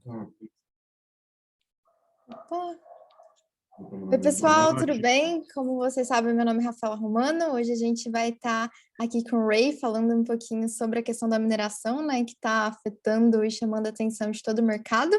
Opa. Oi, pessoal, tudo bem? Como vocês sabem, meu nome é Rafaela Romano. Hoje a gente vai estar aqui com o Ray falando um pouquinho sobre a questão da mineração, né, que está afetando e chamando a atenção de todo o mercado.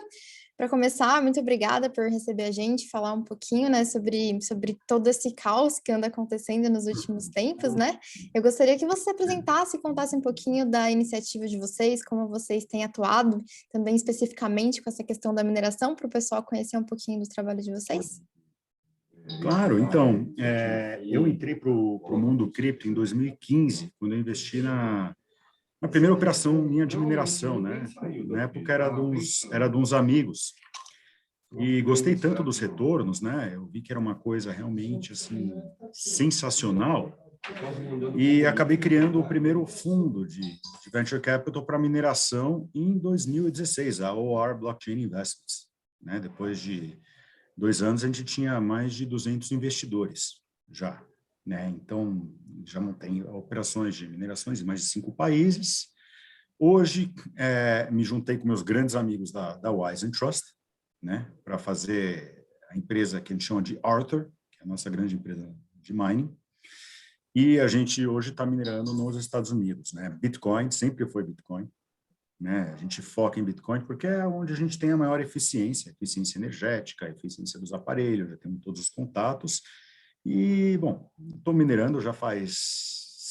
Para começar, muito obrigada por receber a gente, falar um pouquinho, né, sobre todo esse caos que anda acontecendo nos últimos tempos, né? Eu gostaria que você se apresentasse e contasse um pouquinho da iniciativa de vocês, como vocês têm atuado, também especificamente com essa questão da mineração, para o pessoal conhecer um pouquinho do trabalho de vocês. Claro, então, eu entrei para o mundo cripto em 2015, quando eu investi na primeira operação minha de mineração, né? Na época era de uns amigos, e gostei tanto dos retornos, né? Eu vi que era uma coisa realmente, assim, sensacional, e acabei criando o primeiro fundo de Venture Capital para mineração em 2016, a OR Blockchain Investments, né? Depois de 2 anos, a gente tinha mais de 200 investidores já, né? Então, já não tem operações de minerações em mais de 5 países. Hoje, me juntei com meus grandes amigos da Wise and Trust, né? Para fazer a empresa que a gente chama de Arthur, que é a nossa grande empresa de mining. E a gente hoje está minerando nos Estados Unidos, né? Bitcoin, sempre foi Bitcoin, né? A gente foca em Bitcoin porque é onde a gente tem a maior eficiência energética, eficiência dos aparelhos, já temos todos os contatos. E, bom, estou minerando já faz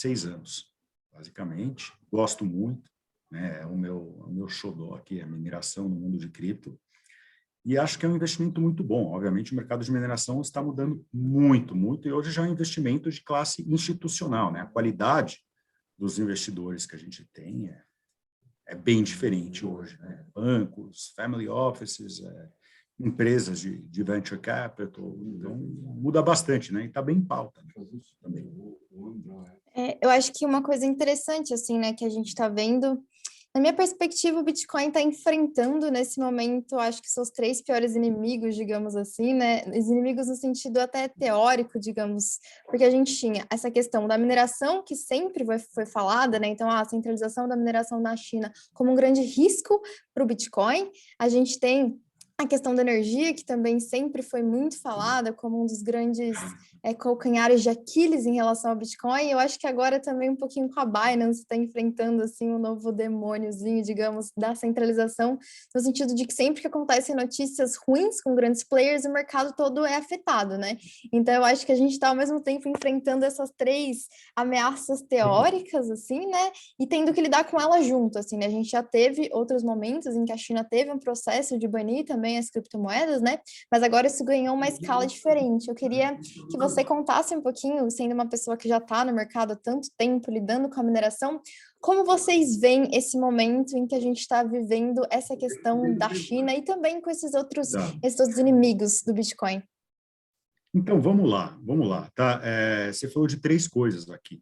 6 anos, basicamente. Gosto muito, né? É o meu xodó aqui, a mineração no mundo de cripto. E acho que é um investimento muito bom. Obviamente, o mercado de mineração está mudando muito, muito, e hoje já é um investimento de classe institucional, né? A qualidade dos investidores que a gente tem é bem diferente hoje, né? Bancos, family offices, empresas de venture capital, então muda bastante, né? E está bem em pauta, né? Também. Eu acho que uma coisa interessante, assim, né, que a gente está vendo, na minha perspectiva, o Bitcoin está enfrentando nesse momento, acho que seus 3 piores inimigos, digamos assim, né? Os inimigos no sentido até teórico, digamos, porque a gente tinha essa questão da mineração, que sempre foi falada, né? Então, a centralização da mineração na China como um grande risco para o Bitcoin. A gente tem a questão da energia, que também sempre foi muito falada como um dos grandes calcanhares de Aquiles em relação ao Bitcoin. Eu acho que agora também um pouquinho com a Binance está enfrentando assim um novo demôniozinho, digamos, da centralização, no sentido de que sempre que acontecem notícias ruins com grandes players, o mercado todo é afetado, né? Então eu acho que a gente está ao mesmo tempo enfrentando essas 3 ameaças teóricas, assim, né? E tendo que lidar com elas junto, assim, né? A gente já teve outros momentos em que a China teve um processo de banir também as criptomoedas, né? Mas agora isso ganhou uma escala diferente. Eu queria que você contasse um pouquinho, sendo uma pessoa que já está no mercado há tanto tempo, lidando com a mineração, como vocês veem esse momento em que a gente está vivendo essa questão da China e também com esses outros inimigos do Bitcoin? Então, vamos lá, tá? Você falou de 3 coisas aqui,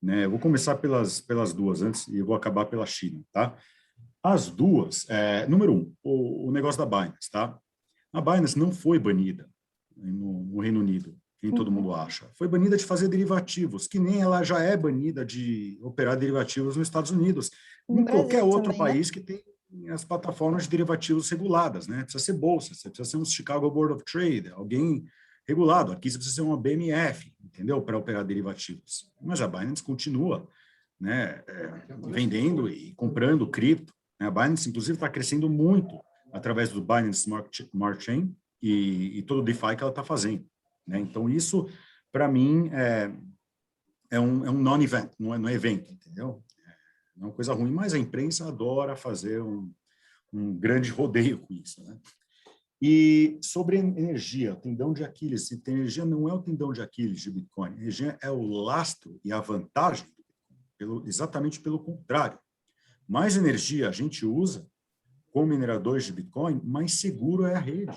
né? Eu vou começar pelas duas antes e eu vou acabar pela China, tá? As duas, número 1, o negócio da Binance, tá? A Binance não foi banida no Reino Unido, que todo mundo acha. Foi banida de fazer derivativos, que nem ela já é banida de operar derivativos nos Estados Unidos, No em qualquer Brasil outro também, né? país que tem as plataformas de derivativos reguladas, né? Precisa ser bolsa, você precisa ser um Chicago Board of Trade, alguém regulado. Aqui você precisa ser uma BMF, entendeu? Para operar derivativos. Mas a Binance continua, né, vendendo e comprando cripto. A Binance, inclusive, está crescendo muito através do Binance Smart Chain e todo o DeFi que ela está fazendo, né? Então, isso, para mim, é um non-event, não é evento, entendeu? É uma coisa ruim, mas a imprensa adora fazer um grande rodeio com isso, né? E sobre energia, o tendão de Aquiles, se tem energia não é o tendão de Aquiles de Bitcoin, a energia é o lastro e a vantagem do Bitcoin, exatamente pelo contrário. Mais energia a gente usa com mineradores de Bitcoin, mais seguro é a rede.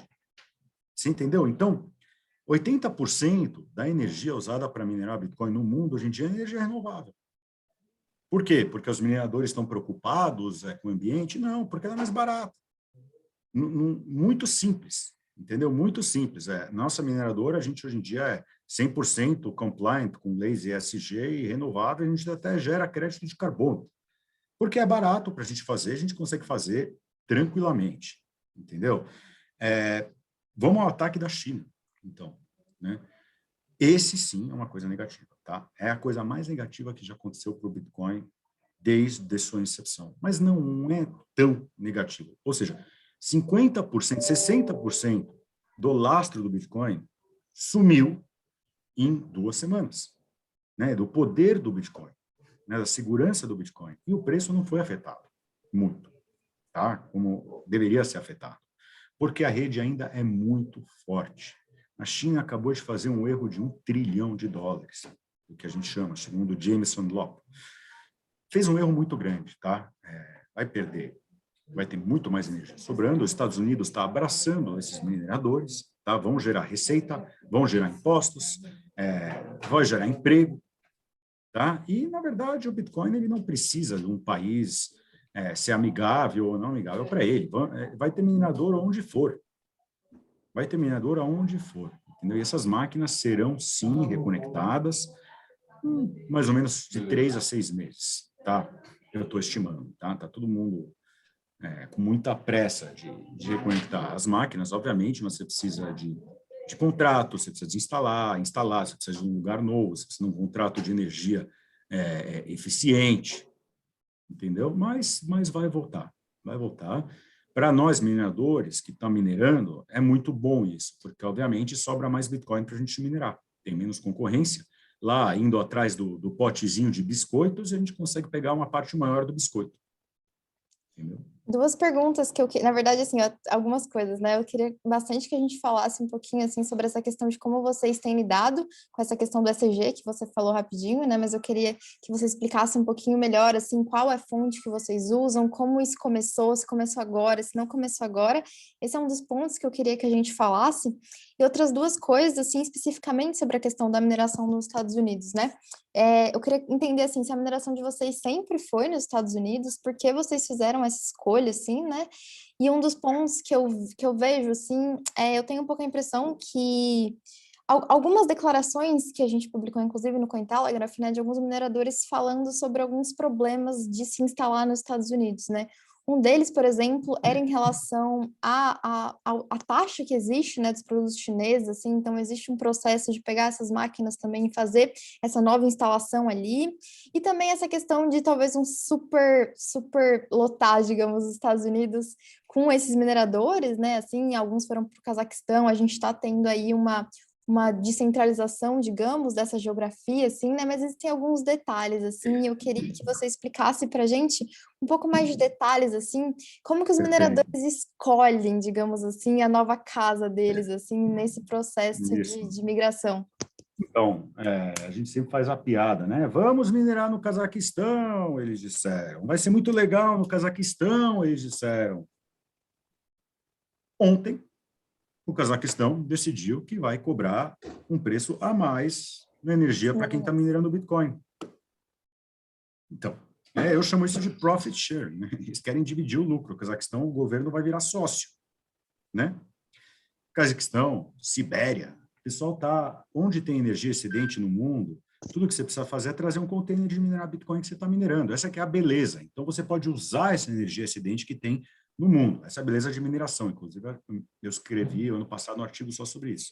Você entendeu? Então, 80% da energia usada para minerar Bitcoin no mundo hoje em dia é energia renovável. Por quê? Porque os mineradores estão preocupados com o ambiente? Não, porque ela é mais barata. Muito simples, entendeu? Muito simples. Nossa mineradora, a gente hoje em dia é 100% compliant com leis ESG e renovável, a gente até gera crédito de carbono. Porque é barato para a gente fazer, a gente consegue fazer tranquilamente, entendeu? Vamos ao ataque da China, então, né? Esse sim é uma coisa negativa, tá? É a coisa mais negativa que já aconteceu para o Bitcoin desde sua incepção, mas não é tão negativo. Ou seja, 50%, 60% do lastro do Bitcoin sumiu em 2 semanas, né? Do poder do Bitcoin, né? Da segurança do Bitcoin. E o preço não foi afetado muito, tá? Como deveria ser afetado, porque a rede ainda é muito forte. A China acabou de fazer um erro de $1 trilhão, o que a gente chama, segundo Jameson Lopp. Fez um erro muito grande, tá? Vai perder, vai ter muito mais energia sobrando. Os Estados Unidos está abraçando esses mineradores, tá? Vão gerar receita, vão gerar impostos, vai gerar emprego, tá? E, na verdade, o Bitcoin ele não precisa de um país ser amigável ou não amigável para ele. Vai ter minerador onde for. Vai ter minerador aonde for. Entendeu? E essas máquinas serão, sim, reconectadas mais ou menos de 3 a 6 meses, tá? Eu estou estimando, tá? Tá todo mundo com muita pressa de reconectar as máquinas, obviamente, mas você precisa de contrato, você precisa de instalar, você precisa de um lugar novo, você precisa de um contrato de energia eficiente, entendeu? Mas vai voltar, vai voltar. Para nós mineradores que estão minerando, é muito bom isso, porque, obviamente, sobra mais Bitcoin para a gente minerar. Tem menos concorrência. Lá, indo atrás do potezinho de biscoitos, a gente consegue pegar uma parte maior do biscoito. Entendeu? Duas perguntas que na verdade, assim, algumas coisas, né? Eu queria bastante que a gente falasse um pouquinho, assim, sobre essa questão de como vocês têm lidado com essa questão do ECG, que você falou rapidinho, né? Mas eu queria que você explicasse um pouquinho melhor, assim, qual é a fonte que vocês usam, como isso começou, se começou agora, se não começou agora. Esse é um dos pontos que eu queria que a gente falasse. E outras duas coisas, assim, especificamente sobre a questão da mineração nos Estados Unidos, né? Eu queria entender, assim, se a mineração de vocês sempre foi nos Estados Unidos, por que vocês fizeram essa escolha, assim, né? E um dos pontos que eu vejo, assim, eu tenho um pouco a impressão que algumas declarações que a gente publicou, inclusive, no Cointelegraph, né, de alguns mineradores falando sobre alguns problemas de se instalar nos Estados Unidos, né? Um deles, por exemplo, era em relação à taxa que existe, né, dos produtos chineses, assim, então existe um processo de pegar essas máquinas também e fazer essa nova instalação ali, e também essa questão de talvez um super lotar, digamos, os Estados Unidos com esses mineradores, né, assim, alguns foram para o Cazaquistão, a gente está tendo aí uma descentralização, digamos, dessa geografia, assim, né? Mas existem alguns detalhes, assim, e eu queria que você explicasse para a gente um pouco mais de detalhes, assim, como que os Perfeito. mineradores escolhem, digamos assim, a nova casa deles, assim, nesse processo Isso. de migração. Então, a gente sempre faz a piada, né? Vamos minerar no Cazaquistão, eles disseram. Vai ser muito legal no Cazaquistão, eles disseram. Ontem, o Cazaquistão decidiu que vai cobrar um preço a mais na energia para quem está minerando o Bitcoin. Então, eu chamo isso de profit sharing, né? Eles querem dividir o lucro. O Cazaquistão, o governo vai virar sócio, né? Cazaquistão, Sibéria, o pessoal está onde tem energia excedente no mundo, tudo que você precisa fazer é trazer um container de minerar Bitcoin que você está minerando. Essa que é a beleza. Então, você pode usar essa energia excedente que tem no mundo. Essa é a beleza de mineração. Inclusive, eu escrevi ano passado um artigo só sobre isso.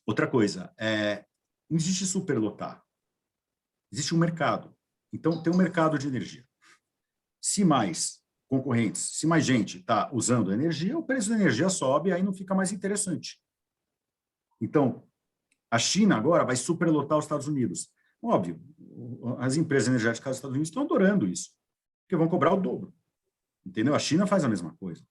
Outra coisa, não existe superlotar. Existe um mercado. Então, tem um mercado de energia. Se mais concorrentes, se mais gente está usando energia, o preço da energia sobe e aí não fica mais interessante. Então, a China agora vai superlotar os Estados Unidos. Óbvio, as empresas energéticas dos Estados Unidos estão adorando isso, porque vão cobrar o dobro. Entendeu? A China faz a mesma coisa.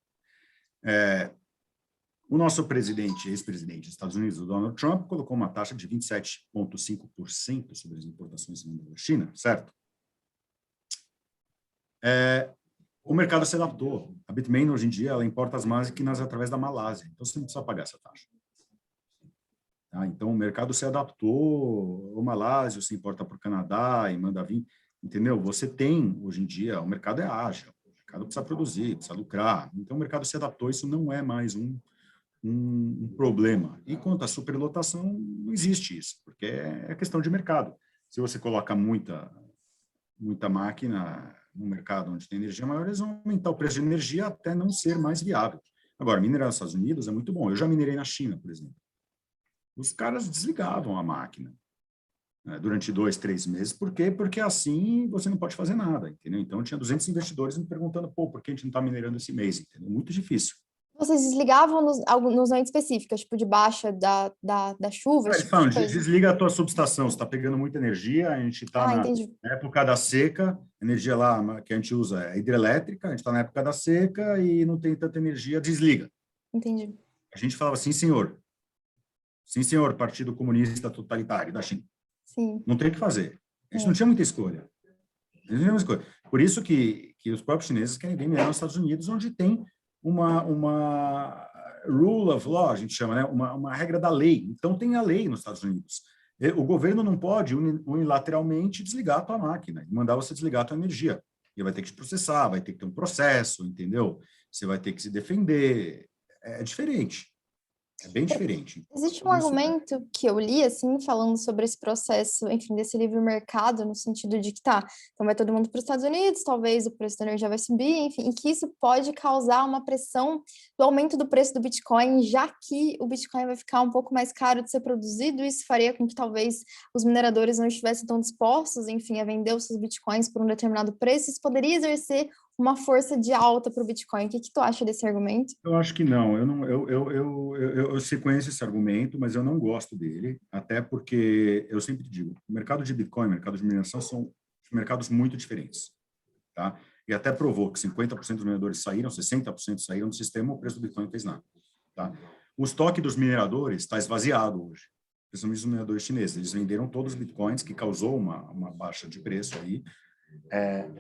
O nosso ex-presidente dos Estados Unidos, o Donald Trump, colocou uma taxa de 27,5% sobre as importações da China, certo? O mercado se adaptou. A Bitmain, hoje em dia, ela importa as máquinas através da Malásia, então você não precisa pagar essa taxa. Tá? Então, o mercado se adaptou. O Malásia se importa para o Canadá e manda vir. Entendeu? Você tem, hoje em dia, o mercado é ágil, o mercado precisa produzir, precisa lucrar. Então, o mercado se adaptou, isso não é mais um problema. E quanto à superlotação, não existe isso, porque é questão de mercado. Se você coloca muita máquina, no mercado onde tem energia maior, eles vão aumentar o preço de energia até não ser mais viável. Agora, minerar nos Estados Unidos é muito bom. Eu já minerei na China, por exemplo. Os caras desligavam a máquina, né, durante 2, 3 meses. Por quê? Porque assim você não pode fazer nada, entendeu? Então, tinha 200 investidores me perguntando, pô, por que a gente não está minerando esse mês? Entendeu? Muito difícil. Vocês desligavam nos noites específicas, tipo de baixa da chuva, esse Eles tipo de falam, coisa? desliga a tua subestação, você está pegando muita energia, a gente está Ah, na entendi, época da seca, a energia lá que a gente usa é hidrelétrica, a gente está na época da seca e não tem tanta energia, desliga. entendi. A gente falava, sim, senhor, Partido Comunista Totalitário da China. Sim, Não tem o que fazer. A gente não é. tinha muita escolha. A gente não tinha muita escolha. Por isso que os próprios chineses querem vir minerar nos Estados Unidos, onde tem uma rule of law, a gente chama, né? Uma regra da lei. Então, tem a lei nos Estados Unidos. O governo não pode unilateralmente desligar a tua máquina, mandar você desligar a tua energia. Ele vai ter que te processar, vai ter que ter um processo, entendeu? Você vai ter que se defender. É diferente. É bem diferente. Existe um Tudo isso argumento que eu li, assim, falando sobre esse processo, enfim, desse livre mercado, no sentido de que tá, então vai todo mundo para os Estados Unidos, talvez o preço da energia vai subir, enfim, e que isso pode causar uma pressão do aumento do preço do Bitcoin, já que o Bitcoin vai ficar um pouco mais caro de ser produzido, isso faria com que talvez os mineradores não estivessem tão dispostos, enfim, a vender os seus Bitcoins por um determinado preço, isso poderia exercer uma força de alta para o Bitcoin. O que que tu acha desse argumento? eu acho que não. Eu não, eu se conheço esse argumento, mas eu não gosto dele, até porque eu sempre digo, o mercado de Bitcoin, o mercado de mineração são mercados muito diferentes, tá? E até provou que 50% dos mineradores saíram, 60% saíram do sistema, o preço do Bitcoin não fez nada, tá? O estoque dos mineradores está esvaziado hoje, principalmente os mineradores chineses. Eles venderam todos os Bitcoins, que causou uma baixa de preço aí,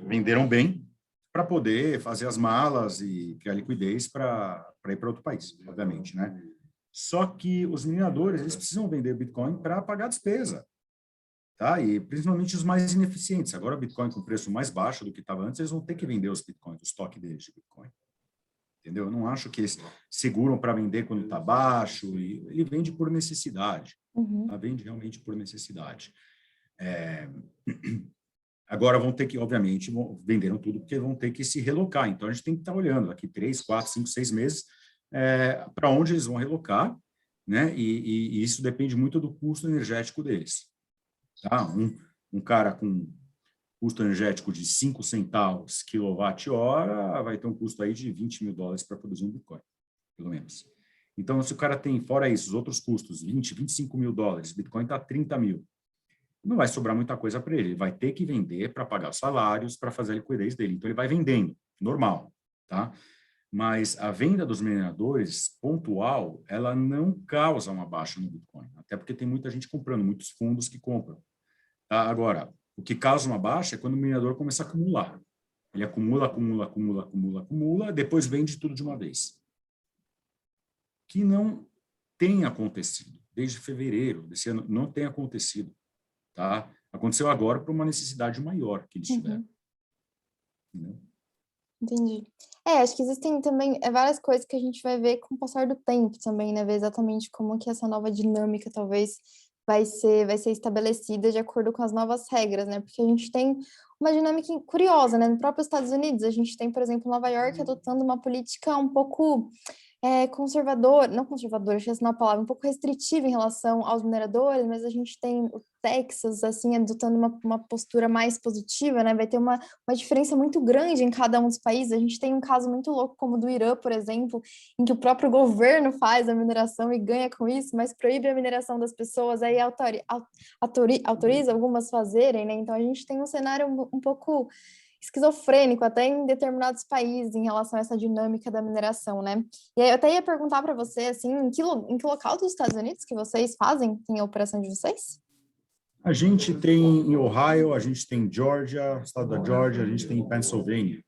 venderam bem, para poder fazer as malas e criar liquidez para ir para outro país, obviamente, né? Só que os mineradores, eles precisam vender Bitcoin para pagar a despesa, tá? E principalmente os mais ineficientes. Agora, o Bitcoin com preço mais baixo do que estava antes, eles vão ter que vender os Bitcoins, o estoque deles de Bitcoin. Entendeu? Eu não acho que eles seguram para vender quando está baixo, e ele vende por necessidade, Uhum. tá? Vende realmente por necessidade. Agora vão ter que, obviamente, venderam tudo porque vão ter que se relocar. Então, a gente tem que estar olhando daqui 3, 4, 5, 6 meses para onde eles vão relocar, né? E isso depende muito do custo energético deles. Tá? Um cara com custo energético de 5 centavos quilowatt-hora vai ter um custo aí de $20 mil para produzir um Bitcoin, pelo menos. Então, se o cara tem, fora isso, os outros custos, $20, $25 mil, Bitcoin está 30 mil, não vai sobrar muita coisa para ele. Ele vai ter que vender para pagar os salários, para fazer a liquidez dele. Então, ele vai vendendo, normal, tá? Mas a venda dos mineradores, pontual, ela não causa uma baixa no Bitcoin, até porque tem muita gente comprando, muitos fundos que compram. Tá? Agora, o que causa uma baixa é quando o minerador começa a acumular. Ele acumula, depois vende tudo de uma vez. Que não tem acontecido. Desde fevereiro desse ano, não tem acontecido. Tá? Aconteceu agora por uma necessidade maior que eles tiveram. Uhum. Entendi. Acho que existem também várias coisas que a gente vai ver com o passar do tempo também, né? Ver exatamente como que essa nova dinâmica talvez vai ser estabelecida de acordo com as novas regras, né? Porque a gente tem uma dinâmica curiosa, né? No próprio Estados Unidos, a gente tem, por exemplo, Nova York adotando uma política um pouco conservador, não conservador, acho que essa não é a palavra, um pouco restritiva em relação aos mineradores, mas a gente tem o Texas, assim, adotando uma postura mais positiva, né? Vai ter uma diferença muito grande em cada um dos países. A gente tem um caso muito louco como o do Irã, por exemplo, em que o próprio governo faz a mineração e ganha com isso, mas proíbe a mineração das pessoas, aí autoriza algumas fazerem, né? Então a gente tem um cenário um pouco esquizofrênico até em determinados países em relação a essa dinâmica da mineração, né? E aí eu até ia perguntar para você, assim, em que local dos Estados Unidos que vocês fazem, tem a operação de vocês? A gente tem em Ohio, a gente tem Georgia, estado da Georgia, a gente tem Pennsylvania,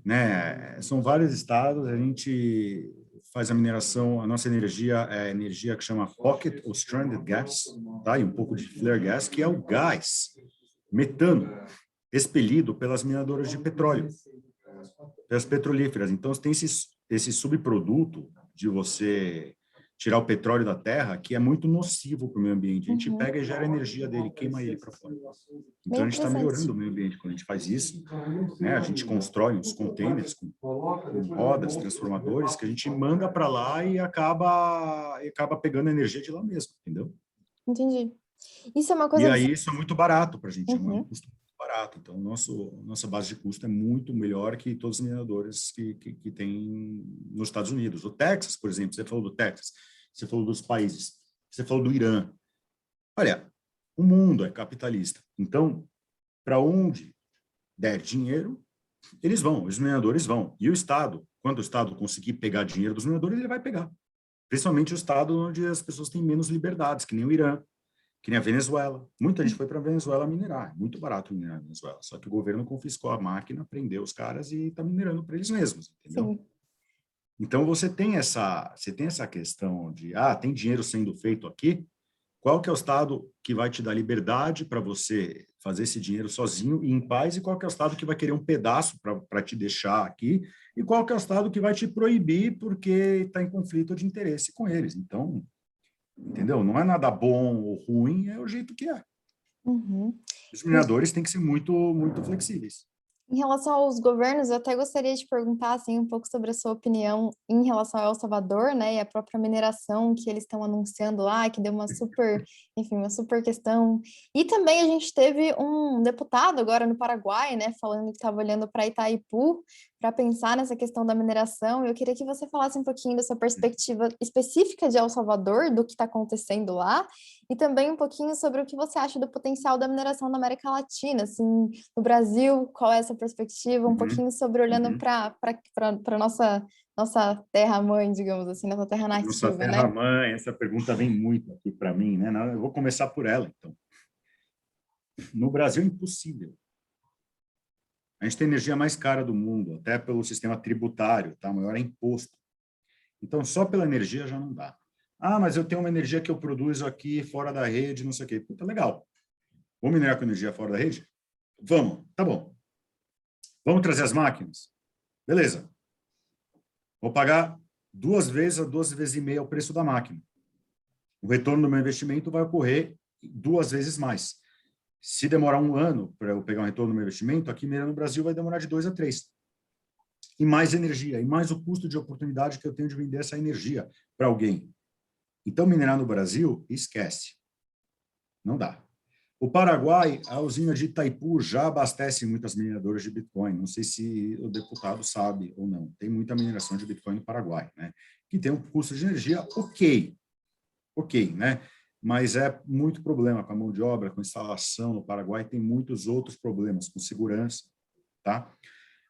né? São vários estados, a gente faz a mineração, a nossa energia é energia que chama Pocket ou Stranded Gas, tá? E um pouco de Flare Gas, que é o gás metano expelido pelas mineradoras de petróleo, pelas petrolíferas. Então, tem esse subproduto de você tirar o petróleo da terra, que é muito nocivo para o meio ambiente. A gente Uhum. pega e gera energia dele, queima ele para fora. Bem Então, a gente está interessante. melhorando o meio ambiente quando a gente faz isso, né? A gente constrói uns containers com rodas, transformadores, que a gente manda para lá e acaba pegando energia de lá mesmo, entendeu? Entendi. Isso é uma E coisa... aí isso é muito barato para a gente, é um Uhum. custo muito barato. Então, nossa base de custo é muito melhor que todos os mineradores que tem nos Estados Unidos. O Texas, por exemplo, você falou do Texas, você falou dos países, você falou do Irã. Olha, o mundo é capitalista. Então, para onde der dinheiro, eles vão, os mineradores vão. E o Estado, quando o Estado conseguir pegar dinheiro dos mineradores, ele vai pegar. Principalmente o Estado onde as pessoas têm menos liberdades, que nem o Irã, que nem a Venezuela. Muita gente foi para a Venezuela minerar. É muito barato minerar na Venezuela. Só que o governo confiscou a máquina, prendeu os caras e está minerando para eles mesmos, entendeu? Sim. Então, você tem essa questão de, tem dinheiro sendo feito aqui, qual que é o Estado que vai te dar liberdade para você fazer esse dinheiro sozinho e em paz, e qual que é o Estado que vai querer um pedaço para te deixar aqui, e qual que é o Estado que vai te proibir porque está em conflito de interesse com eles. Então, entendeu? Não é nada bom ou ruim, é o jeito que é. Uhum. Os mineradores têm que ser muito, muito flexíveis. Em relação aos governos, eu até gostaria de perguntar assim, um pouco sobre a sua opinião em relação ao El Salvador, né, e a própria mineração que eles estão anunciando lá, que deu uma super, enfim, uma super questão. E também a gente teve um deputado agora no Paraguai, né, falando que estava olhando para Itaipu para pensar nessa questão da mineração. Eu queria que você falasse um pouquinho da sua perspectiva específica de El Salvador, do que está acontecendo lá, e também um pouquinho sobre o que você acha do potencial da mineração na América Latina, assim, no Brasil, qual é essa perspectiva, um Uhum, pouquinho sobre olhando uhum. para nossa terra-mãe, digamos assim, nossa terra Nossa nativa, né? terra-mãe, essa pergunta vem muito aqui para mim, né? Eu vou começar por ela, então. No Brasil é impossível. A gente tem a energia mais cara do mundo, até pelo sistema tributário, tá? O maior é imposto. Então, só pela energia já não dá. Mas eu tenho uma energia que eu produzo aqui fora da rede, não sei o quê. Puta, legal. Vamos minerar com energia fora da rede? Vamos, tá bom. Vamos trazer as máquinas? Beleza. Vou pagar 2 vezes a 2,5 vezes o preço da máquina. O retorno do meu investimento vai ocorrer 2 vezes mais. Se demorar 1 ano para eu pegar um retorno do meu investimento, aqui minerando no Brasil vai demorar de 2 a 3. E mais energia, e mais o custo de oportunidade que eu tenho de vender essa energia para alguém. Então, minerar no Brasil, esquece. Não dá. O Paraguai, a usina de Itaipu já abastece muitas mineradoras de Bitcoin. Não sei se o deputado sabe ou não. Tem muita mineração de Bitcoin no Paraguai, né? Que tem um custo de energia ok, né? Mas é muito problema com a mão de obra, com instalação no Paraguai, tem muitos outros problemas com segurança, tá?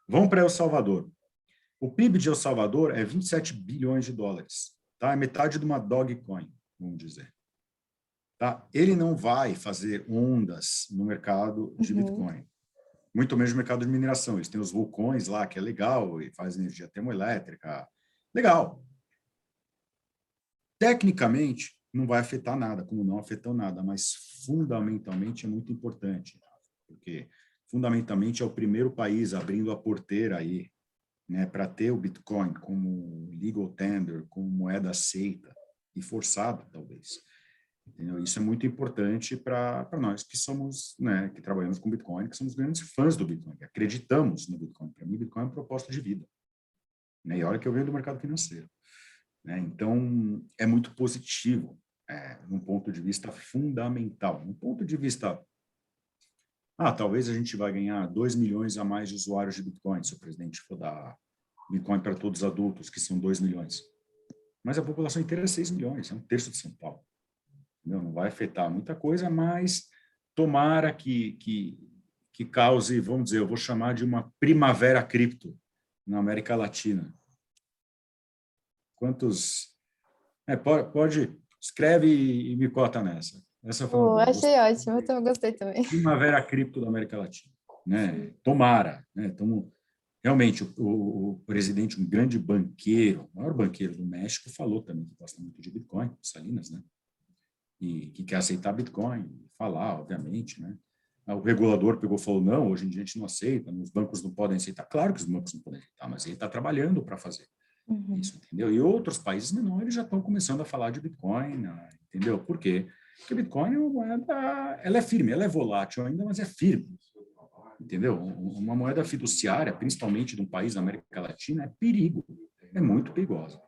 Vamos para El Salvador. O PIB de El Salvador é 27 bilhões de dólares, tá? É metade de uma Dogecoin, vamos dizer. Tá? Ele não vai fazer ondas no mercado de Uhum. Bitcoin, muito menos no mercado de mineração. Eles têm os vulcões lá, que é legal, e faz energia termoelétrica, legal. Tecnicamente, não vai afetar nada, como não afetou nada, mas fundamentalmente é muito importante, porque fundamentalmente é o primeiro país abrindo a porteira aí, né, para ter o Bitcoin como legal tender, como moeda aceita e forçada, talvez. Entendeu? Isso é muito importante para nós que somos, né, que trabalhamos com Bitcoin, que somos grandes fãs do Bitcoin, que acreditamos no Bitcoin. Para mim, Bitcoin é uma proposta de vida. Né? E olha que eu venho do mercado financeiro. Né? Então, é muito positivo, num ponto de vista fundamental. Num ponto de vista, talvez a gente vai ganhar 2 milhões a mais de usuários de Bitcoin, se o presidente for dar Bitcoin para todos os adultos, que são 2 milhões. Mas a população inteira é 6 milhões, é um terço de São Paulo. Não vai afetar muita coisa, mas tomara que cause, vamos dizer, eu vou chamar de uma primavera cripto na América Latina. Quantos... pode escreve e me cota nessa. Essa foi uma boa. Achei ótimo, eu também gostei também. Primavera cripto da América Latina. Né? Tomara. Né? Então, realmente, o presidente, um grande banqueiro, o maior banqueiro do México, falou também que gosta muito de Bitcoin, Salinas, né? E que quer aceitar Bitcoin, falar, obviamente, né? O regulador pegou e falou, não, hoje em dia a gente não aceita, os bancos não podem aceitar. Claro que os bancos não podem aceitar, mas ele está trabalhando para fazer. Uhum. Isso, entendeu? E outros países menores já estão começando a falar de Bitcoin, né? Entendeu? Por quê? Porque Bitcoin é uma moeda, ela é firme, ela é volátil ainda, mas é firme, entendeu? Uma moeda fiduciária, principalmente de um país da América Latina, é perigo, é muito perigosa,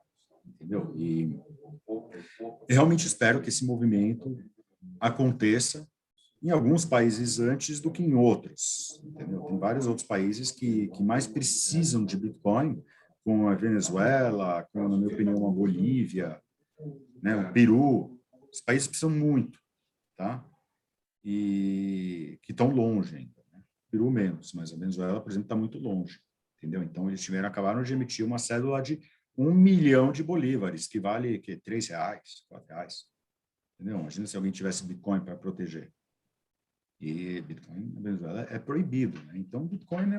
entendeu? E eu realmente espero que esse movimento aconteça em alguns países antes do que em outros, entendeu? Tem vários outros países que mais precisam de Bitcoin, como a Venezuela, como, na minha opinião, a Bolívia, né, o Peru. Os países precisam muito, tá? E que estão longe ainda. Né? O Peru menos, mas a Venezuela, por exemplo, está muito longe, entendeu? Então, eles acabaram de emitir uma cédula de 1 milhão de bolívares, que vale que, R$ 3, R$ 4, entendeu? Imagina se alguém tivesse Bitcoin para proteger. E Bitcoin na Venezuela é proibido, né? Então, Bitcoin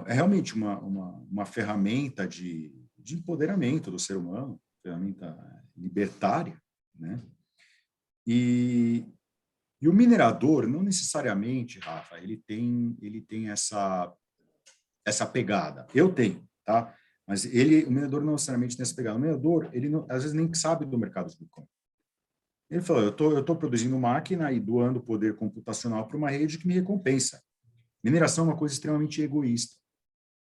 é realmente uma ferramenta de empoderamento do ser humano, ferramenta libertária, né? E, e o minerador, não necessariamente, Rafa, ele tem essa pegada. Eu tenho, tá? Mas o minerador não necessariamente tem essa pegada. O minerador, ele não, às vezes nem sabe do mercado de Bitcoin. Ele falou, eu tô produzindo máquina e doando poder computacional para uma rede que me recompensa. Mineração é uma coisa extremamente egoísta,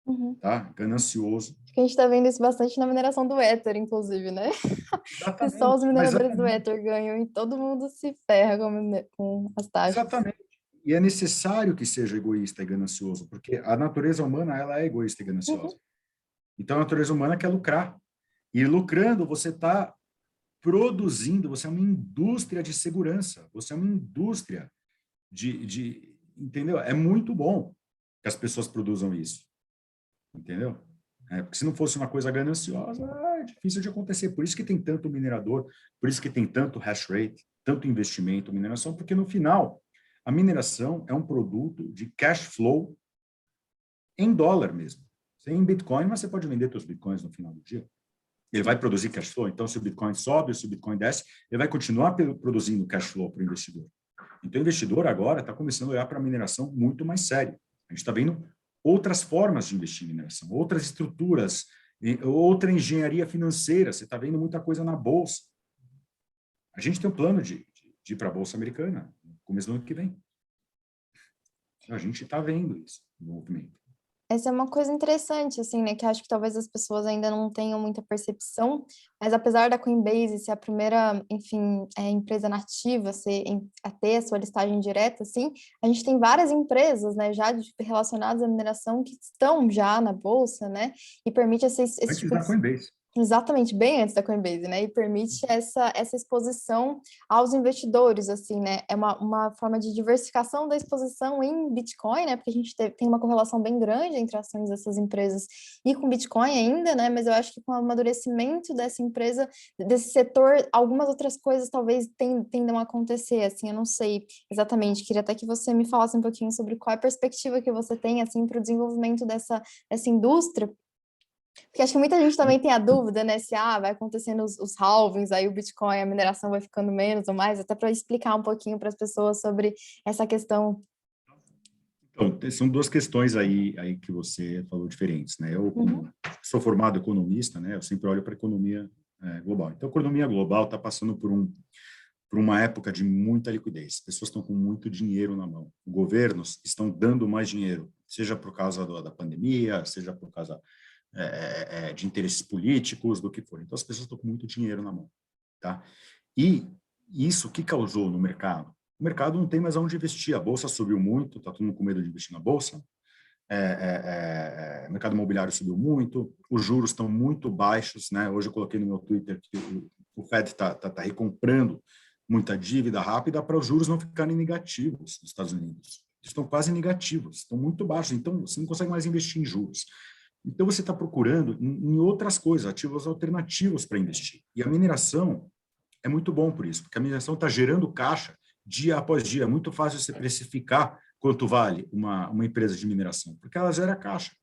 Uhum. tá? Ganancioso. Acho que a gente está vendo isso bastante na mineração do Ether, inclusive, né? Que só Exatamente, os mas mineradores do exatamente, Ether ganham e todo mundo se ferra com as taxas. exatamente. E é necessário que seja egoísta e ganancioso, porque a natureza humana, ela é egoísta e Uhum. gananciosa. Então, a natureza humana quer lucrar. E lucrando, você está produzindo, você é uma indústria de segurança, você é uma indústria entendeu? É muito bom que as pessoas produzam isso, entendeu? Porque se não fosse uma coisa gananciosa, é difícil de acontecer. Por isso que tem tanto minerador, por isso que tem tanto hash rate, tanto investimento em mineração, porque no final, a mineração é um produto de cash flow em dólar mesmo. Sem Bitcoin, mas você pode vender seus Bitcoins no final do dia. Ele vai produzir cash flow. Então, se o Bitcoin sobe, se o Bitcoin desce, ele vai continuar produzindo cash flow para o investidor. Então, o investidor agora está começando a olhar para a mineração muito mais sério. A gente está vendo outras formas de investir em mineração, outras estruturas, outra engenharia financeira. Você está vendo muita coisa na bolsa. A gente tem um plano de ir para a bolsa americana no começo do ano que vem. A gente está vendo isso no movimento. Essa é uma coisa interessante, assim, né? Que acho que talvez as pessoas ainda não tenham muita percepção, mas apesar da Coinbase ser a primeira, enfim, empresa nativa a ter a sua listagem direta, assim, a gente tem várias empresas, né, já relacionadas à mineração que estão já na bolsa, né? E permite esse Antes tipo da de Coinbase. Exatamente, bem antes da Coinbase, né? E permite essa exposição aos investidores, assim, né? É uma forma de diversificação da exposição em Bitcoin, né? Porque a gente tem uma correlação bem grande entre ações dessas empresas e com Bitcoin ainda, né? Mas eu acho que com o amadurecimento dessa empresa, desse setor, algumas outras coisas talvez tendam a acontecer, assim, eu não sei exatamente. Queria até que você me falasse um pouquinho sobre qual é a perspectiva que você tem, assim, para o desenvolvimento dessa indústria, porque acho que muita gente também tem a dúvida, né? Se vai acontecendo os halvings, aí o Bitcoin, a mineração vai ficando menos ou mais, até para explicar um pouquinho para as pessoas sobre essa questão. Então, são duas questões aí que você falou diferentes, né? Eu, Uhum, como sou formado economista, né? Eu sempre olho para a economia global. Então, a economia global está passando por uma época de muita liquidez. As pessoas estão com muito dinheiro na mão. Governos estão dando mais dinheiro, seja por causa da pandemia, seja por causa de interesses políticos, do que for. Então, as pessoas estão com muito dinheiro na mão, tá? E isso que causou no mercado? O mercado não tem mais onde investir. A bolsa subiu muito, está todo mundo com medo de investir na bolsa. O mercado imobiliário subiu muito, os juros estão muito baixos, né? Hoje eu coloquei no meu Twitter que o Fed está recomprando muita dívida rápida para os juros não ficarem negativos nos Estados Unidos. Estão quase negativos, estão muito baixos, então você não consegue mais investir em juros. Então você está procurando em outras coisas, ativos alternativos para investir. E a mineração é muito bom por isso, porque a mineração está gerando caixa dia após dia. É muito fácil você precificar quanto vale uma empresa de mineração, porque ela gera caixa.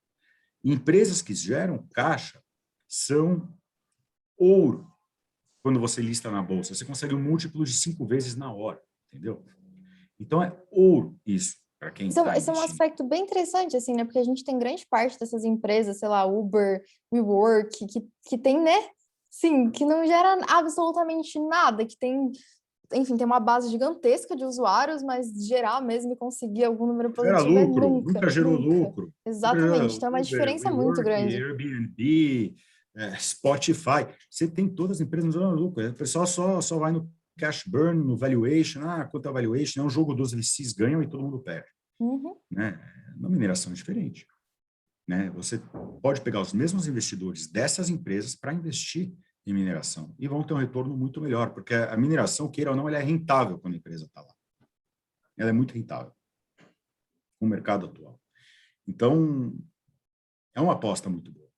E empresas que geram caixa são ouro quando você lista na bolsa. Você consegue um múltiplo de 5 vezes na hora, entendeu? Então, é ouro isso. para quem Isso está esse é um investindo. aspecto bem interessante, assim, né? Porque a gente tem grande parte dessas empresas, sei lá, Uber, WeWork, que tem, né? Sim, que não gera absolutamente nada, que tem, enfim, tem uma base gigantesca de usuários, mas gerar mesmo e conseguir algum número Gera positivo é lucro, nunca, nunca gerou nunca. lucro. Exatamente. Então é uma Uber, diferença muito WeWork, grande. Airbnb, Spotify, você tem todas as empresas não geram lucro. O pessoal só vai no cash burn, no valuation, quanto é valuation, é um jogo dos VCs ganham e todo mundo perde. Uhum. Né? Na mineração é diferente. Né? Você pode pegar os mesmos investidores dessas empresas para investir em mineração e vão ter um retorno muito melhor, porque a mineração, queira ou não, ela é rentável quando a empresa está lá. Ela é muito rentável com o mercado atual. Então, é uma aposta muito boa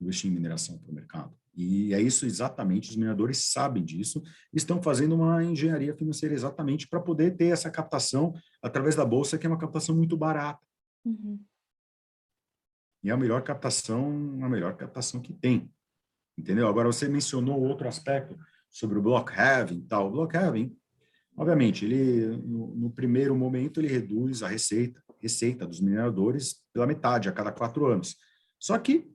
investir em mineração para o mercado. E é isso exatamente, os mineradores sabem disso, estão fazendo uma engenharia financeira exatamente para poder ter essa captação através da bolsa, que é uma captação muito barata. Uhum. E é a melhor captação que tem. Entendeu? Agora, você mencionou outro aspecto sobre o block halving e tal. O block halving, obviamente, ele, no primeiro momento, ele reduz a receita dos mineradores pela metade a cada 4 anos. Só que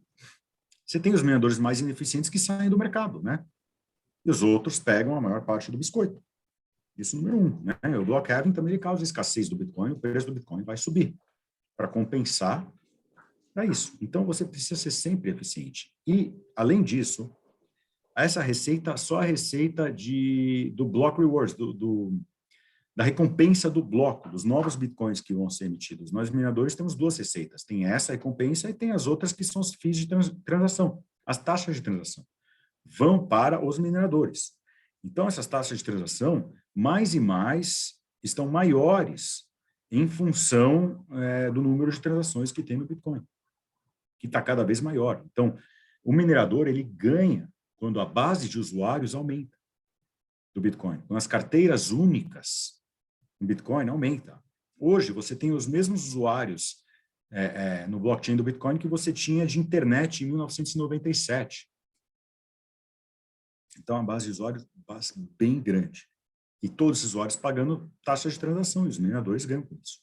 você tem os mineradores mais ineficientes que saem do mercado, né? E os outros pegam a maior parte do biscoito. Isso número um, né? O block halving também ele causa escassez do Bitcoin, o preço do Bitcoin vai subir para compensar para isso. Então, você precisa ser sempre eficiente. E, além disso, essa receita, só a receita do Block Rewards, da recompensa do bloco, dos novos bitcoins que vão ser emitidos. Nós, mineradores, temos 2 receitas. Tem essa recompensa e tem as outras que são os FIIs de transação, as taxas de transação. Vão para os mineradores. Então, essas taxas de transação, mais e mais, estão maiores em função do número de transações que tem no Bitcoin, que está cada vez maior. Então, o minerador, ele ganha quando a base de usuários aumenta do Bitcoin. Quando as carteiras únicas no Bitcoin aumenta. Hoje, você tem os mesmos usuários no blockchain do Bitcoin que você tinha de internet em 1997. Então, a base de usuários é bem grande. E todos os usuários pagando taxa de transação, e os mineradores ganham com isso.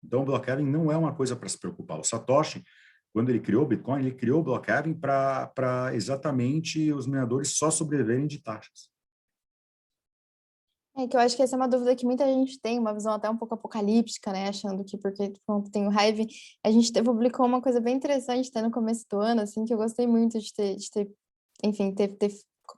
Então, o block halving não é uma coisa para se preocupar. O Satoshi, quando ele criou o Bitcoin, ele criou o block halving para exatamente os mineradores só sobreviverem de taxas. É que eu acho que essa é uma dúvida que muita gente tem, uma visão até um pouco apocalíptica, né? Achando que porque quando tem o Hive, a gente publicou uma coisa bem interessante até no começo do ano, assim, que eu gostei muito de ter enfim, ter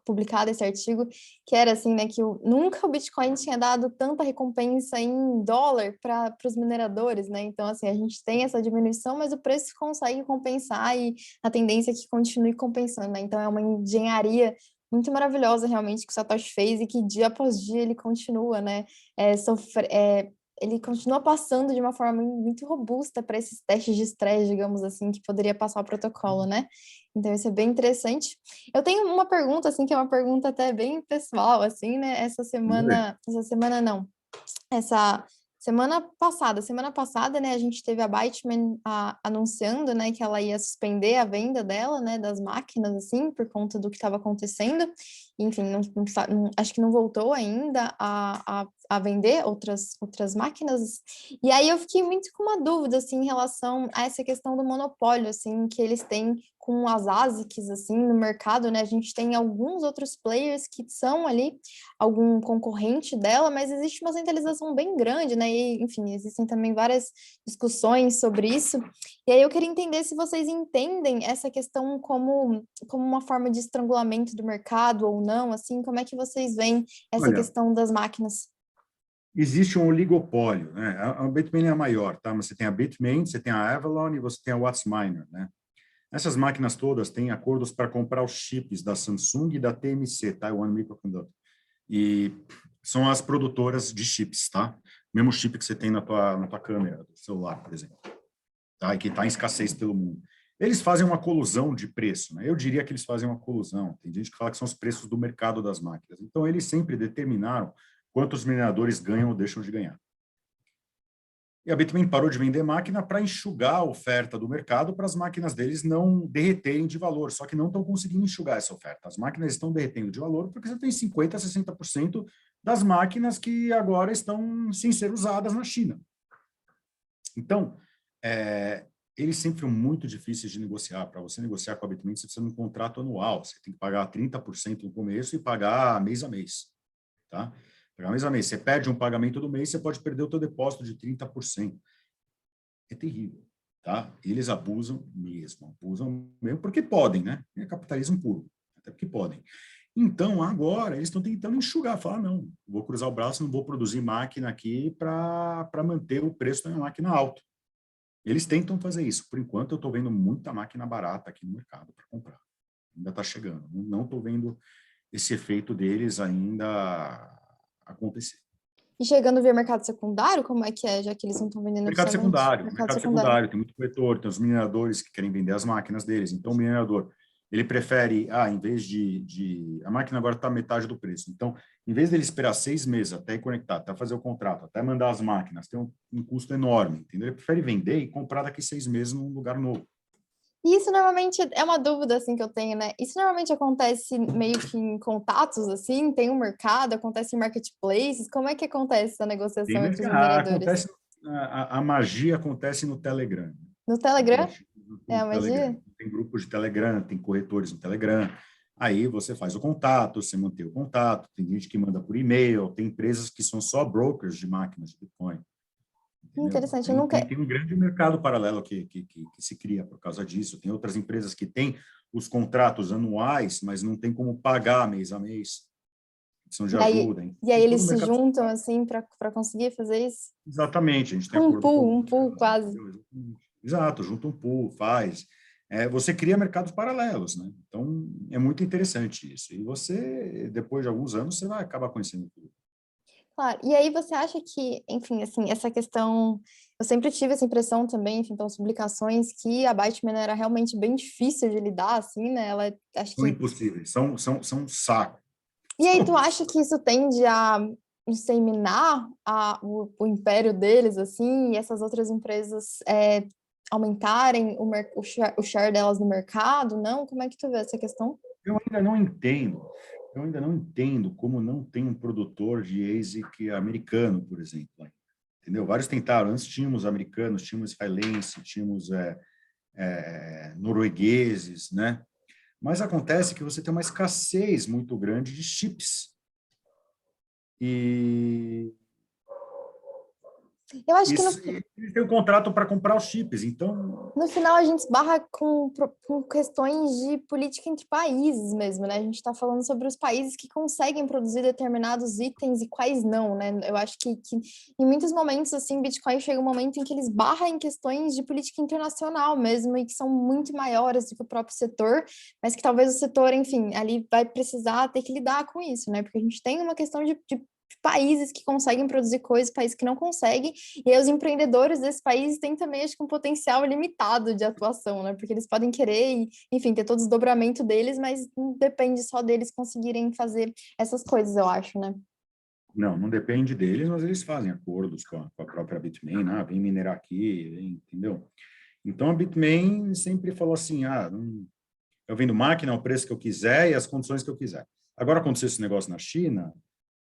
publicado esse artigo, que era assim, né, que nunca o Bitcoin tinha dado tanta recompensa em dólar para os mineradores, né? Então, assim, a gente tem essa diminuição, mas o preço consegue compensar e a tendência é que continue compensando, né? Então, é uma engenharia muito maravilhosa realmente que o Satoshi fez e que dia após dia ele continua, né? Ele continua passando de uma forma muito robusta para esses testes de estresse, digamos assim, que poderia passar o protocolo, né? Então isso é bem interessante. Eu tenho uma pergunta assim que é uma pergunta até bem pessoal, assim, né? Essa semana não, essa semana passada, né, a gente teve a Byteman anunciando, né, que ela ia suspender a venda dela, né, das máquinas, assim, por conta do que estava acontecendo. Enfim, acho que não voltou ainda a vender outras máquinas. E aí eu fiquei muito com uma dúvida, assim, em relação a essa questão do monopólio, assim, que eles têm com as ASICs, assim, no mercado, né? A gente tem alguns outros players que são ali algum concorrente dela, mas existe uma centralização bem grande, né? E, enfim, existem também várias discussões sobre isso. E aí eu queria entender se vocês entendem essa questão como uma forma de estrangulamento do mercado ou não, assim, como é que vocês veem essa Olha, questão das máquinas? existe um oligopólio, né? A Bitmain é a maior, tá? Mas você tem a Bitmain, você tem a Avalon e você tem a WhatsMiner, né? Essas máquinas todas têm acordos para comprar os chips da Samsung e da TMC, Taiwan Microconductor. E são as produtoras de chips, tá? Mesmo chip que você tem na tua câmera do celular, por exemplo, tá? E que está em escassez pelo mundo. Eles fazem uma colusão de preço, né? Eu diria que eles fazem uma colusão. Tem gente que fala que são os preços do mercado das máquinas. Então, eles sempre determinaram quantos mineradores ganham ou deixam de ganhar. E a Bitmain parou de vender máquina para enxugar a oferta do mercado para as máquinas deles não derreterem de valor, só que não estão conseguindo enxugar essa oferta. As máquinas estão derretendo de valor porque você tem 50%, 60% das máquinas que agora estão sem ser usadas na China. Então, eles sempre são muito difíceis de negociar. Para você negociar com a Bitmain, você precisa de um contrato anual. Você tem que pagar 30% no começo e pagar mês a mês. Tá? Pagar mês a mês. Você perde um pagamento do mês, você pode perder o seu depósito de 30%. É terrível. Tá? Eles abusam mesmo porque podem, né? É capitalismo puro, até porque podem. Então, agora, eles estão tentando enxugar, falar, não, vou cruzar o braço, não vou produzir máquina aqui para manter o preço da minha máquina alto. Eles tentam fazer isso. Por enquanto, eu estou vendo muita máquina barata aqui no mercado para comprar. Ainda está chegando. Não estou vendo esse efeito deles ainda acontecer. E chegando via mercado secundário, como é que é, já que eles não estão vendendo oficialmente? Mercado secundário, tem muito corretor, tem os mineradores que querem vender as máquinas deles. Então, o minerador, ele prefere, em vez de a máquina agora está metade do preço. Então, em vez dele esperar 6 meses até ir conectar, até fazer o contrato, até mandar as máquinas, tem um custo enorme, entendeu? Ele prefere vender e comprar daqui 6 meses num lugar novo. E isso normalmente é uma dúvida assim que eu tenho, né? Isso normalmente acontece meio que em contatos, assim, tem um mercado, acontece em marketplaces, como é que acontece essa negociação entre os mineradores? A magia acontece no Telegram. No Telegram? É No a Telegram. magia? Tem grupos de Telegram, tem corretores no Telegram. Aí você faz o contato, você mantém o contato. Tem gente que manda por e-mail, tem empresas que são só brokers de máquinas de Bitcoin. Entendeu? Interessante, eu nunca... Tem um grande mercado paralelo que se cria por causa disso. Tem outras empresas que têm os contratos anuais, mas não tem como pagar mês a mês. São de ajuda. E aí Tem todo eles o se mercado. juntam assim para conseguir fazer isso? Exatamente, a gente tem acordo Um pool quase. Exato, junta um pool, faz. Você cria mercados paralelos, né? Então, é muito interessante isso. E você, depois de alguns anos, você vai acabar conhecendo tudo. Claro. E aí você acha que, enfim, assim, essa questão, eu sempre tive essa impressão também, enfim, pelas publicações, que a Byteman era realmente bem difícil de lidar, assim, né? Ela, acho São que... impossíveis, são um saco. E aí tu acha que isso tende a disseminar o império deles, assim, e essas outras empresas aumentarem o share delas no mercado, não? Como é que tu vê essa questão? Eu ainda não entendo como não tem um produtor de ASIC americano, por exemplo. Entendeu? Vários tentaram. Antes tínhamos americanos, tínhamos israelenses, tínhamos noruegueses, né? Mas acontece que você tem uma escassez muito grande de chips. E Eu acho que eles têm um contrato para comprar os chips, então... no final a gente esbarra com questões de política entre países mesmo, né? A gente está falando sobre os países que conseguem produzir determinados itens e quais não, né? Eu acho que em muitos momentos, assim, Bitcoin chega um momento em que ele esbarra em questões de política internacional mesmo e que são muito maiores do que o próprio setor, mas que talvez o setor, enfim, ali vai precisar ter que lidar com isso, né? Porque a gente tem uma questão de países que conseguem produzir coisas, países que não conseguem, e aí os empreendedores desses países têm também, acho que, um potencial limitado de atuação, né? Porque eles podem querer, enfim, ter todo o desdobramento deles, mas não depende só deles conseguirem fazer essas coisas, eu acho, né? Não depende deles, mas eles fazem acordos com a própria Bitmain, vem minerar aqui, entendeu? Então, a Bitmain sempre falou assim, eu vendo máquina ao preço que eu quiser e as condições que eu quiser. Agora, aconteceu esse negócio na China,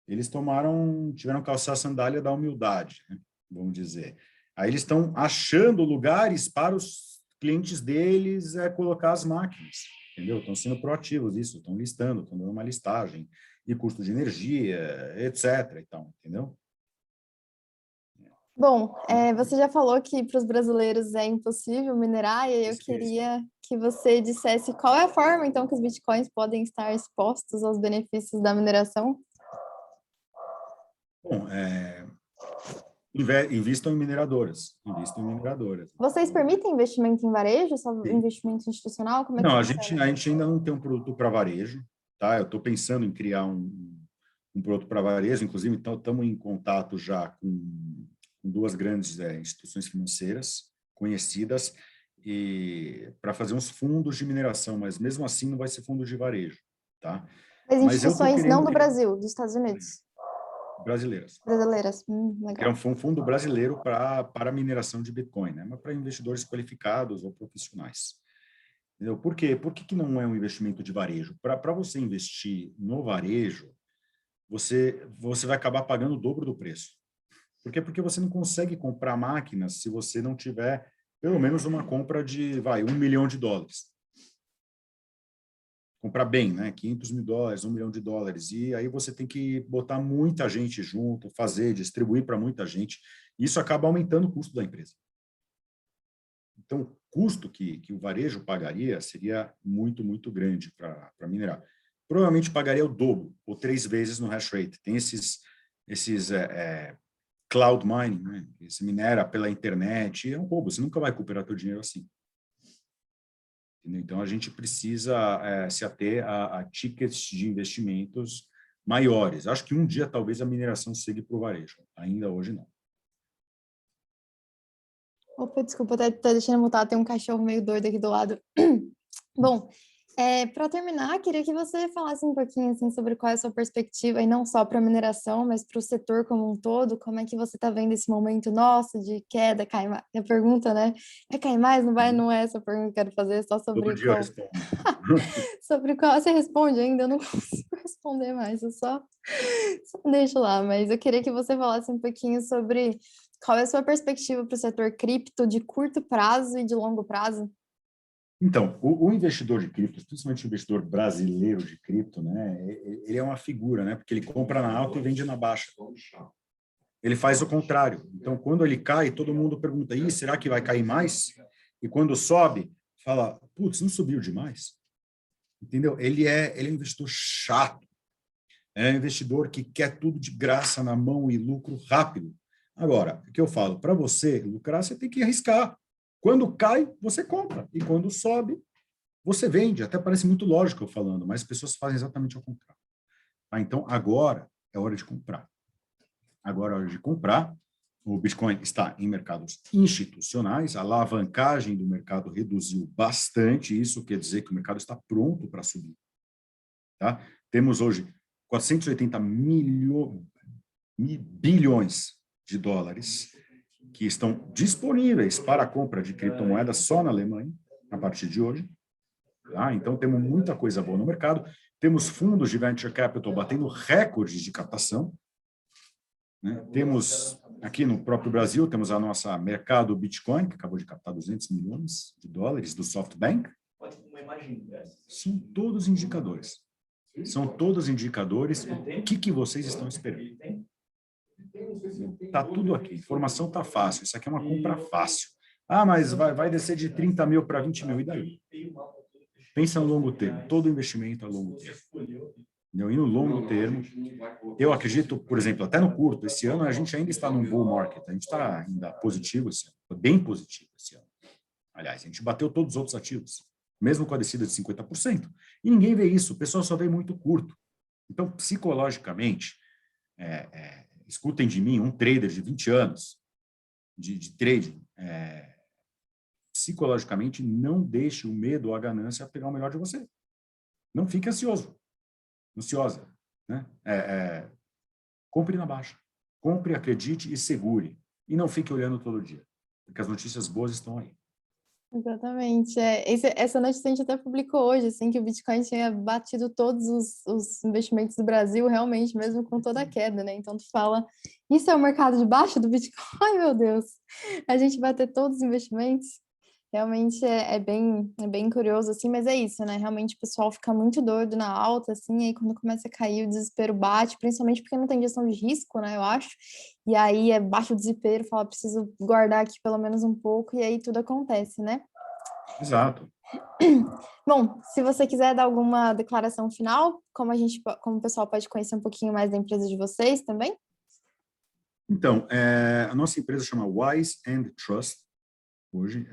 eles tiveram que calçar a sandália da humildade, né? Vamos dizer. Aí eles estão achando lugares para os clientes deles colocar as máquinas, entendeu? Estão sendo proativos isso, estão listando, estão dando uma listagem e custo de energia, etc. Então, entendeu? Bom, você já falou que para os brasileiros é impossível minerar, e aí eu queria que você dissesse qual é a forma, então, que os bitcoins podem estar expostos aos benefícios da mineração? Bom, invistam em mineradoras. Vocês permitem investimento em varejo, só Sim. investimento institucional? Como é que Não, funciona? a gente ainda não tem um produto para varejo, tá? Eu estou pensando em criar um produto para varejo, inclusive estamos em contato já com duas grandes instituições financeiras conhecidas e para fazer uns fundos de mineração, mas mesmo assim não vai ser fundo de varejo, tá? Mas Mas eu estou instituições não querendo do criar Brasil, dos Estados Unidos. brasileiras. Brasileiras, Criar legal. um fundo brasileiro para a mineração de Bitcoin, né? Mas para investidores qualificados ou profissionais. Entendeu? Por quê? Por que não é um investimento de varejo? Para você investir no varejo, você vai acabar pagando o dobro do preço. Por quê? Porque você não consegue comprar máquinas se você não tiver pelo menos uma compra de, $1 milhão. Comprar bem, né? $500 mil, $1 milhão. E aí você tem que botar muita gente junto, fazer, distribuir para muita gente. Isso acaba aumentando o custo da empresa. Então, o custo que o varejo pagaria seria muito, muito grande para minerar. Provavelmente pagaria o dobro, ou 3 vezes no hash rate. Tem esses cloud mining, né? Você minera pela internet, é um roubo, você nunca vai recuperar seu dinheiro assim. Entendeu? Então, a gente precisa se ater a tickets de investimentos maiores. Acho que um dia, talvez, a mineração chegue para o varejo. Ainda hoje, não. Opa, desculpa, tá deixando eu mutar, tem um cachorro meio doido aqui do lado. Bom, para terminar, queria que você falasse um pouquinho assim, sobre qual é a sua perspectiva, e não só para a mineração, mas para o setor como um todo, como é que você está vendo esse momento nosso de queda, cai mais? A pergunta, né? Vai cair mais? Não vai? Não é essa a pergunta que eu quero fazer, é só Todo sobre dia eu qual... respondo. Sobre qual você responde ainda, eu não consigo responder mais, eu só deixo lá, mas eu queria que você falasse um pouquinho sobre qual é a sua perspectiva para o setor cripto de curto prazo e de longo prazo. Então, o investidor de criptos, principalmente o investidor brasileiro de cripto, né, ele é uma figura, né, porque ele compra na alta e vende na baixa. Ele faz o contrário. Então, quando ele cai, todo mundo pergunta, será que vai cair mais? E quando sobe, fala, putz, não subiu demais? Entendeu? Ele é um investidor chato. É um investidor que quer tudo de graça na mão e lucro rápido. Agora, o que eu falo? Para você lucrar, você tem que arriscar. Quando cai, você compra. E quando sobe, você vende. Até parece muito lógico eu falando, mas as pessoas fazem exatamente ao contrário. Então, agora é hora de comprar. Agora é hora de comprar. O Bitcoin está em mercados institucionais, a alavancagem do mercado reduziu bastante, isso quer dizer que o mercado está pronto para subir. Tá? Temos hoje 480 bilhões de dólares que estão disponíveis para a compra de criptomoedas só na Alemanha, a partir de hoje. Tá? Então, temos muita coisa boa no mercado. Temos fundos de venture capital batendo recordes de captação. Né? Temos, aqui no próprio Brasil, temos a nossa Mercado Bitcoin, que acabou de captar $200 milhões do SoftBank. São todos indicadores. São todos indicadores. O que vocês estão esperando? Está tudo aqui. Informação está fácil. Isso aqui é uma compra fácil. Mas vai descer de 30 mil para 20 mil. E daí? Pensa no longo termo. Todo investimento é longo termo. E no longo termo, eu acredito, por exemplo, até no curto, esse ano a gente ainda está num bull market. A gente está ainda positivo esse ano. Bem positivo esse ano. Aliás, a gente bateu todos os outros ativos, mesmo com a descida de 50%. E ninguém vê isso. O pessoal só vê muito curto. Então, psicologicamente, escutem de mim, um trader de 20 anos de trading, psicologicamente, não deixe o medo ou a ganância pegar o melhor de você. Não fique ansiosa. Né? Compre na baixa. Compre, acredite e segure. E não fique olhando todo dia, porque as notícias boas estão aí. Exatamente. Essa notícia a gente até publicou hoje, assim, que o Bitcoin tinha batido todos os investimentos do Brasil, realmente, mesmo com toda a queda, né? Então, tu fala, isso é o mercado de baixo do Bitcoin? Meu Deus! A gente bater todos os investimentos? Realmente é bem curioso, assim, mas é isso, né? Realmente o pessoal fica muito doido na alta, assim, e aí quando começa a cair, o desespero bate, principalmente porque não tem gestão de risco, né? Eu acho. E aí baixa o desespero, fala, preciso guardar aqui pelo menos um pouco, e aí tudo acontece, né? Exato. Bom, se você quiser dar alguma declaração final, como o pessoal pode conhecer um pouquinho mais da empresa de vocês também? Então, a nossa empresa chama Wise and Trust. Hoje,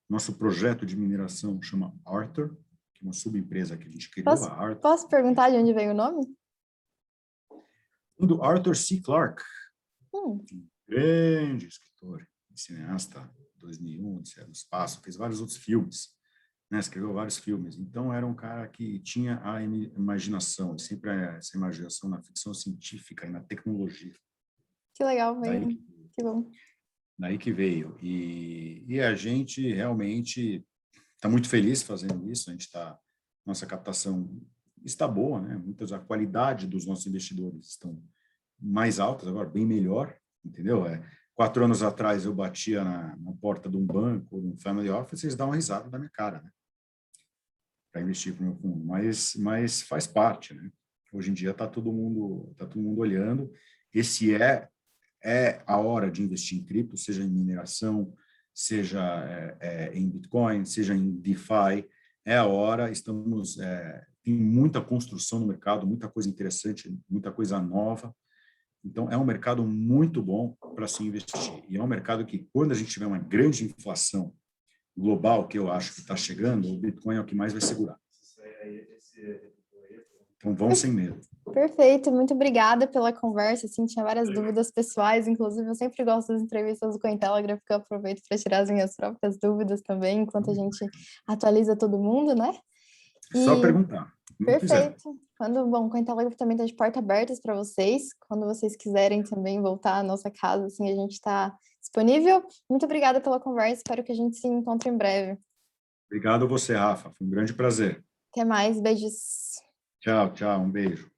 nosso projeto de mineração chama Arthur, que é uma subempresa que a gente criou, a Arthur. Posso perguntar de onde veio o nome? Do Arthur C. Clarke, Um grande escritor, cineasta, 2001, Odisseia no Espaço, fez vários outros filmes, né? Escreveu vários filmes. Então, era um cara que tinha a imaginação, sempre essa imaginação na ficção científica e na tecnologia. Que legal, que bom. Daí que veio. E a gente realmente está muito feliz fazendo isso. Nossa captação está boa, né? A qualidade dos nossos investidores estão mais altas agora, bem melhor. entendeu? 4 anos atrás eu batia na porta de um banco, ou de um family office, eles davam uma risada da minha cara, né? Para investir para o meu fundo, mas faz parte, né? Hoje em dia está todo mundo olhando. Esse é a hora de investir em cripto, seja em mineração, seja em Bitcoin, seja em DeFi. É a hora. Tem muita construção no mercado, muita coisa interessante, muita coisa nova. Então, é um mercado muito bom para se investir. E é um mercado que, quando a gente tiver uma grande inflação global, que eu acho que está chegando, o Bitcoin é o que mais vai segurar. Então, vão sem medo. Perfeito, muito obrigada pela conversa, assim, tinha várias dúvidas pessoais, inclusive eu sempre gosto das entrevistas do Cointelegraph, que eu aproveito para tirar as minhas próprias dúvidas também, enquanto a gente atualiza todo mundo, né? Só perguntar, não quiser. Perfeito. Bom, o Cointelegraph também está de porta abertas para vocês, quando vocês quiserem também voltar à nossa casa, assim, a gente está disponível. Muito obrigada pela conversa, espero que a gente se encontre em breve. Obrigado a você, Rafa, foi um grande prazer. Até mais, beijos. Tchau, tchau, um beijo.